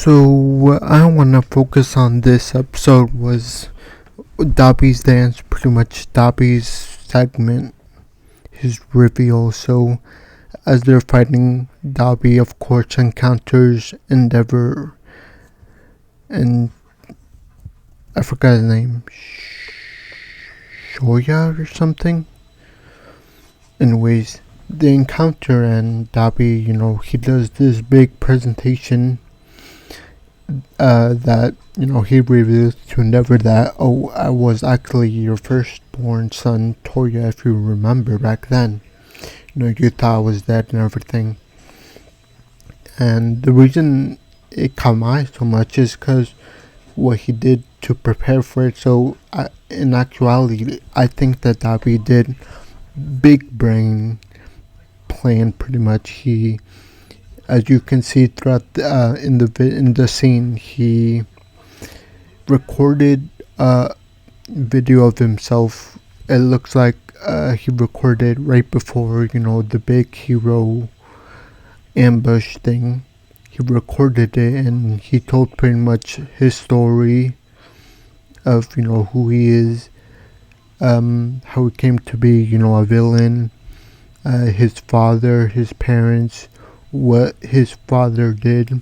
So what I want to focus on this episode was Dobby's dance, pretty much Dobby's segment, his reveal. So as they're fighting, Dobby of course encounters Endeavor and I forgot his name, Shoya or something. Anyways, they encounter and Dobby, he does this big presentation that he reveals to Endeavor that, oh, I was actually your firstborn son, Toya, if you remember back then. You thought I was dead and everything. And the reason it caught my eye so much is because what he did to prepare for it. So in actuality, I think that Dobby did big brain plan pretty much. He, as you can see throughout in the scene, he recorded a video of himself. It looks like he recorded right before the big hero ambush thing. He recorded it and he told pretty much his story of who he is, how he came to be a villain, his father, his parents, what his father did,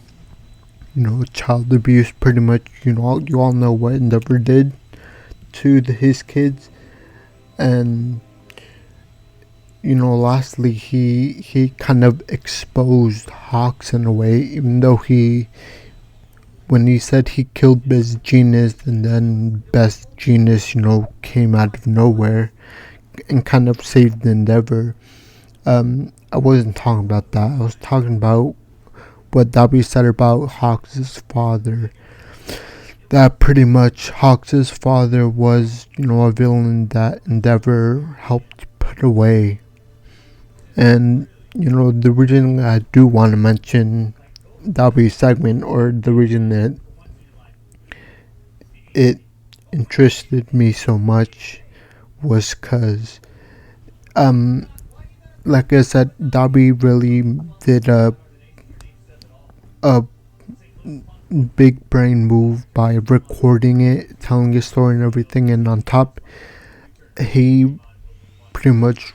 child abuse pretty much. You all know what Endeavor did to his kids. And lastly, he kind of exposed Hawks in a way, even though when he said he killed Best Jeanist and then Best Jeanist, came out of nowhere and kind of saved Endeavor. I wasn't talking about that. I was talking about what Dobby said about Hawks' father. That pretty much Hawks' father was, a villain that Endeavor helped put away. And, the reason I do want to mention Dobby's segment, or the reason that it interested me so much, was because, like I said, Dobby really did a big brain move by recording it, telling his story and everything, and on top, he pretty much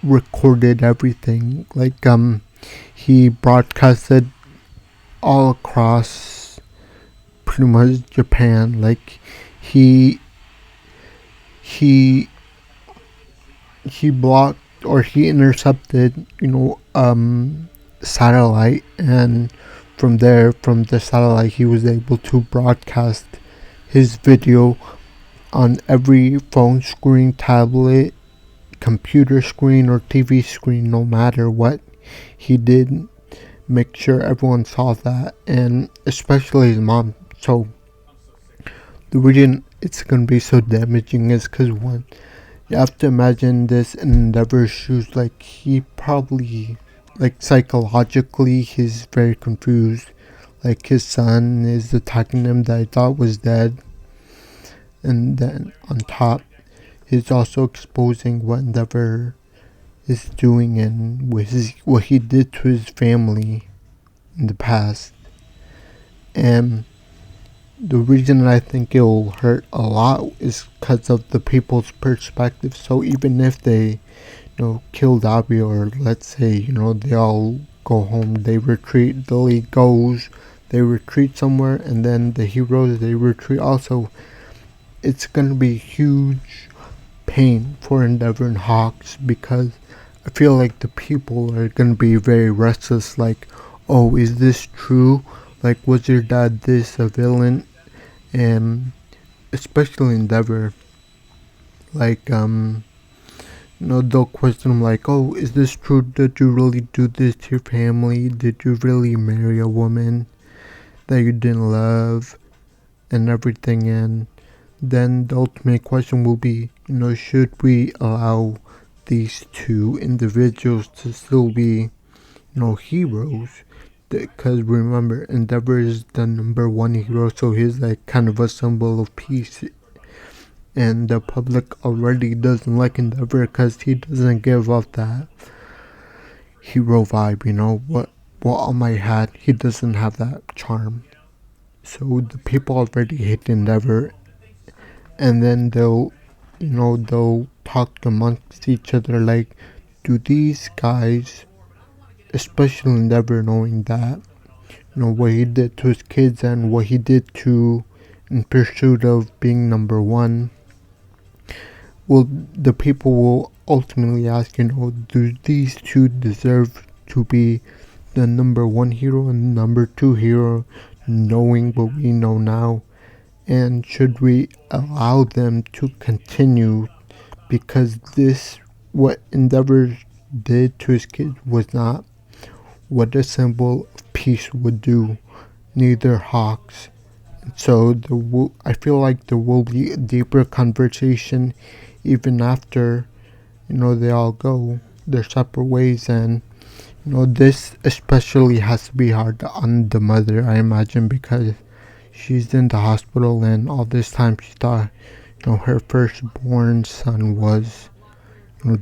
recorded everything. Like, he broadcasted all across pretty much Japan. Like, he blocked, or he intercepted, satellite, and from the satellite, he was able to broadcast his video on every phone screen, tablet, computer screen, or TV screen. No matter what he did, make sure everyone saw that, and especially his mom. So the reason it's gonna be so damaging is because, one, you have to imagine this in Endeavor's shoes. Like, he probably, like, psychologically, he's very confused. Like, his son is attacking him that I thought was dead, and then on top, he's also exposing what Endeavor is doing and what he did to his family in the past. And the reason I think it will hurt a lot is because of the people's perspective. So even if they, kill Dobby, or let's say, they all go home, they retreat, the league goes, they retreat somewhere, and then the heroes, they retreat also, it's gonna be huge pain for Endeavor and Hawks, because I feel like the people are gonna be very restless. Like, oh, is this true? Like, was your dad this, a villain? And especially Endeavor, like, they'll question him like, oh, is this true? Did you really do this to your family? Did you really marry a woman that you didn't love and everything? And then the ultimate question will be, should we allow these two individuals to still be, heroes? Because remember, Endeavor is the number one hero, so he's like kind of a symbol of peace. And the public already doesn't like Endeavor because he doesn't give off that hero vibe, well, All Might had, he doesn't have that charm. So the people already hate Endeavor, and then they'll talk amongst each other like, do these guys, especially Endeavor, knowing that, what he did to his kids and what he did to, in pursuit of being number one, well, the people will ultimately ask, do these two deserve to be the number one hero and number two hero, knowing what we know now? And should we allow them to continue? Because what Endeavor did to his kids was not what a symbol of peace would do, neither Hawks. So I feel like there will be a deeper conversation even after, they all go their separate ways. And, this especially has to be hard on the mother, I imagine, because she's in the hospital and all this time she thought, her firstborn son was,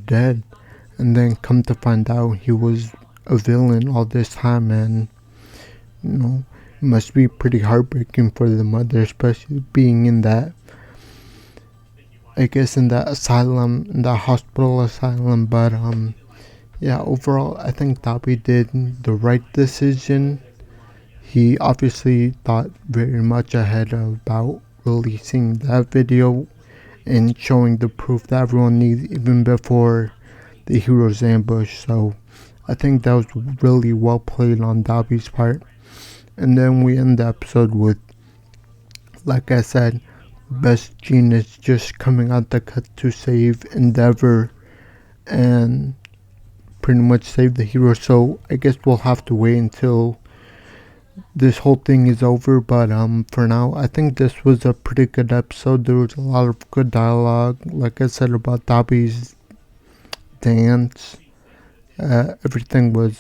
dead. And then come to find out he was a villain all this time. And, it must be pretty heartbreaking for the mother, especially being in that, I guess, in that asylum, in that hospital asylum. But yeah, overall I think Dobby did the right decision. He obviously thought very much ahead about releasing that video and showing the proof that everyone needs even before the hero's ambush. So I think that was really well played on Dobby's part. And then we end the episode with, like I said, Best Jeanist just coming out the cut to save Endeavor and pretty much save the hero. So I guess we'll have to wait until this whole thing is over. But for now, I think this was a pretty good episode. There was a lot of good dialogue, like I said, about Dobby's dance. Everything was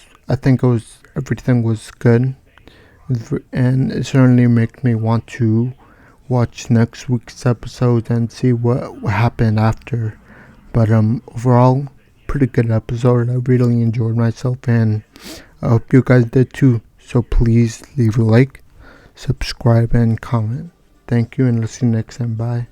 good, and it certainly makes me want to watch next week's episode and see what happened after. But overall, pretty good episode. I really enjoyed myself, and I hope you guys did too. So please leave a like, subscribe, and comment. Thank you, and let's see you next time. Bye.